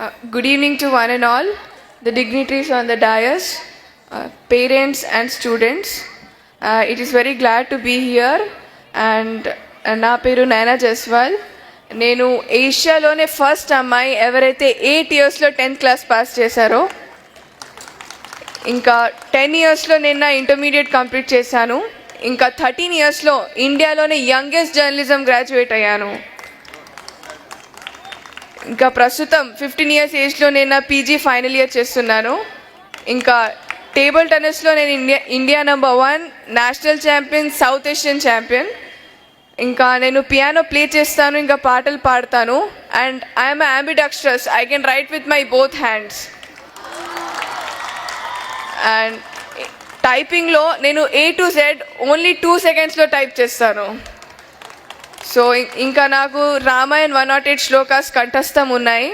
Good evening to one and all, the dignitaries on the dais, parents and students. It is very glad to be here and నా పేరు నైనా జస్వాల్. నేను ఏషియాలోనే first అమ్మాయి ఎవరైతే 8 yearsలో 10th class pass చేశారో. ఇంకా 10 yearsలో నేను నా ఇంటర్మీడియట్ కంప్లీట్ చేశాను. ఇంకా 13 yearsలో ఇండియాలోనే యంగెస్ట్ జర్నలిజం గ్రాడ్యుయేట్ అయ్యాను. ఇంకా ప్రస్తుతం 15 years ఏజ్లో నేను నా పీజీ ఫైనల్ ఇయర్ చేస్తున్నాను. ఇంకా టేబుల్ టెన్నిస్లో నేను India number 1 national champion, South Asian champion. ఇంకా నేను పియానో ప్లే చేస్తాను, ఇంకా పాటలు పాడతాను. And I'm ambidextrous, I can write with my both hands. And టైపింగ్లో నేను A to Z ఓన్లీ 2 secondsలో టైప్ చేస్తాను. సో ఇంకా నాకు రామాయణ్ 108 శ్లోకాస్ కంఠస్థం ఉన్నాయి.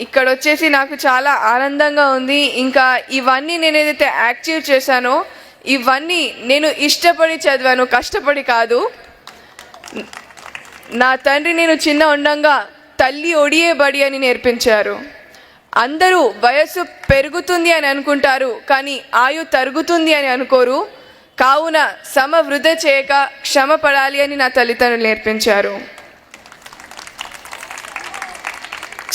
ఇక్కడ వచ్చేసి నాకు చాలా ఆనందంగా ఉంది. ఇంకా ఇవన్నీ నేను ఏదైతే యాక్టివ్ చేశానో ఇవన్నీ నేను ఇష్టపడి చదివాను, కష్టపడి కాదు. నా తండ్రి నేను చిన్న ఉండంగా తల్లి ఒడియే బడి అని నేర్పించారు. అందరూ వయస్సు పెరుగుతుంది అని అనుకుంటారు, కానీ ఆయు తరుగుతుంది అని అనుకోరు. కావున వృధ చేయక క్షమ పడాలి అని నా తల్లిదండ్రులు నేర్పించారు.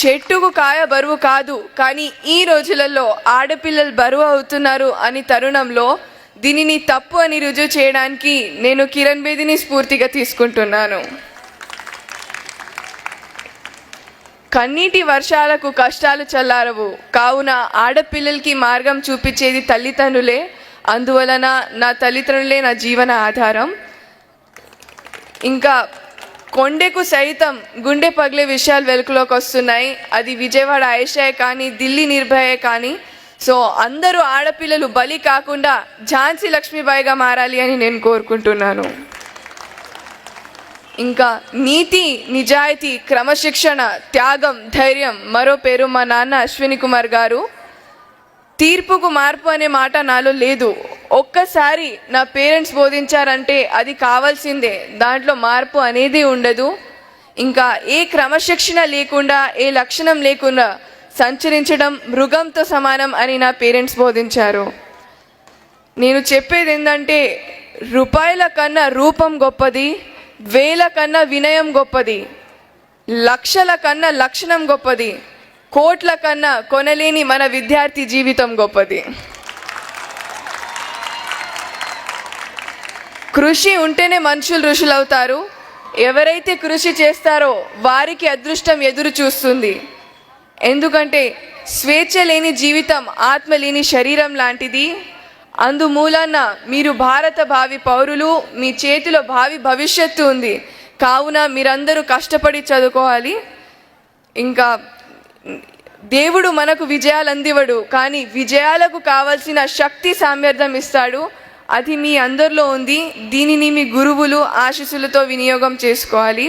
చెట్టుకు కాయ బరువు కాదు, కానీ ఈ రోజులలో ఆడపిల్లలు బరువు అవుతున్నారు అని తరుణంలో దీనిని తప్పు అని రుజువు చేయడానికి నేను కిరణ్ బేదిని స్ఫూర్తిగా తీసుకుంటున్నాను. కన్నీటి వర్షాలకు కష్టాలు చల్లారవు, కావున ఆడపిల్లలకి మార్గం చూపించేది తల్లిదండ్రులే. అందువలన నా తల్లిదండ్రులే నా జీవన ఆధారం. ఇంకా కొండెకు సైతం గుండె పగిలే విషయాలు వెలుగులోకి వస్తున్నాయి. అది విజయవాడ ఆయేషాయే కానీ, ఢిల్లీ నిర్భయే కానీ. సో అందరూ ఆడపిల్లలు బలి కాకుండా ఝాన్సీ లక్ష్మీబాయిగా మారాలి అని నేను కోరుకుంటున్నాను. ఇంకా నీతి, నిజాయితీ, క్రమశిక్షణ, త్యాగం, ధైర్యం మరో పేరు మా నాన్న అశ్విని కుమార్ గారు. తీర్పుకు మార్పు అనే మాట నాలో లేదు. ఒక్కసారి నా పేరెంట్స్ బోధించారంటే అది కావాల్సిందే, దాంట్లో మార్పు అనేది ఉండదు. ఇంకా ఏ క్రమశిక్షణ లేకుండా, ఏ లక్షణం లేకుండా సంచరించడం మృగంతో సమానం అని నా పేరెంట్స్ బోధించారు. నేను చెప్పేది ఏంటంటే, రూపాయల కన్నా రూపం గొప్పది, వేల కన్నా వినయం గొప్పది, లక్షల కన్నా లక్షణం గొప్పది, కోట్ల కన్నా కొనలేని మన విద్యార్థి జీవితం గొప్పది. కృషి ఉంటేనే మనుషులు ఋషులు అవుతారు. ఎవరైతే కృషి చేస్తారో వారికి అదృష్టం ఎదురు చూస్తుంది. ఎందుకంటే స్వేచ్ఛ లేని జీవితం ఆత్మ లేని శరీరం లాంటిది. అందుమూలన మీరు భారత భావి పౌరులు, మీ చేతిలో భావి భవిష్యత్తు ఉంది. కావున మీరందరూ కష్టపడి చదువుకోవాలి. ఇంకా దేవుడు మనకు విజయాలు అందివడు, కానీ విజయాలకు కావలసిన శక్తి సామర్థ్యం ఇస్తాడు. అది మీ అందరిలో ఉంది. దీనిని మీ గురువులు ఆశీస్సులతో వినియోగం చేసుకోవాలి.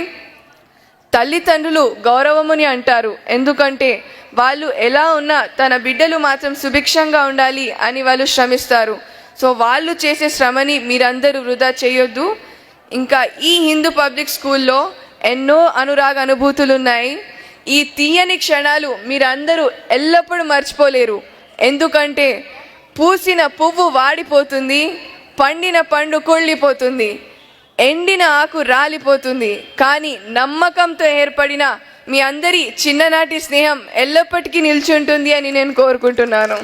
తల్లిదండ్రులు గౌరవముని అంటారు, ఎందుకంటే వాళ్ళు ఎలా ఉన్నా తన బిడ్డలు మాత్రం సుభిక్షంగా ఉండాలి అని వాళ్ళు శ్రమిస్తారు. సో వాళ్ళు చేసే శ్రమని మీరందరూ వృధా చేయొద్దు. ఇంకా ఈ హిందూ పబ్లిక్ స్కూల్లో ఎన్నో అనురాగ అనుభూతులు ఉన్నాయి. ఈ తీయని క్షణాలు మీరందరూ ఎల్లప్పుడూ మర్చిపోలేరు. ఎందుకంటే పూసిన పువ్వు వాడిపోతుంది, పండిన పండు కుళ్ళిపోతుంది, ఎండిన ఆకు రాలిపోతుంది, కానీ నమ్మకంతో ఏర్పడిన మీ అందరి చిన్ననాటి స్నేహం ఎల్లప్పటికీ నిల్చుంటుంది అని నేను కోరుకుంటున్నాను.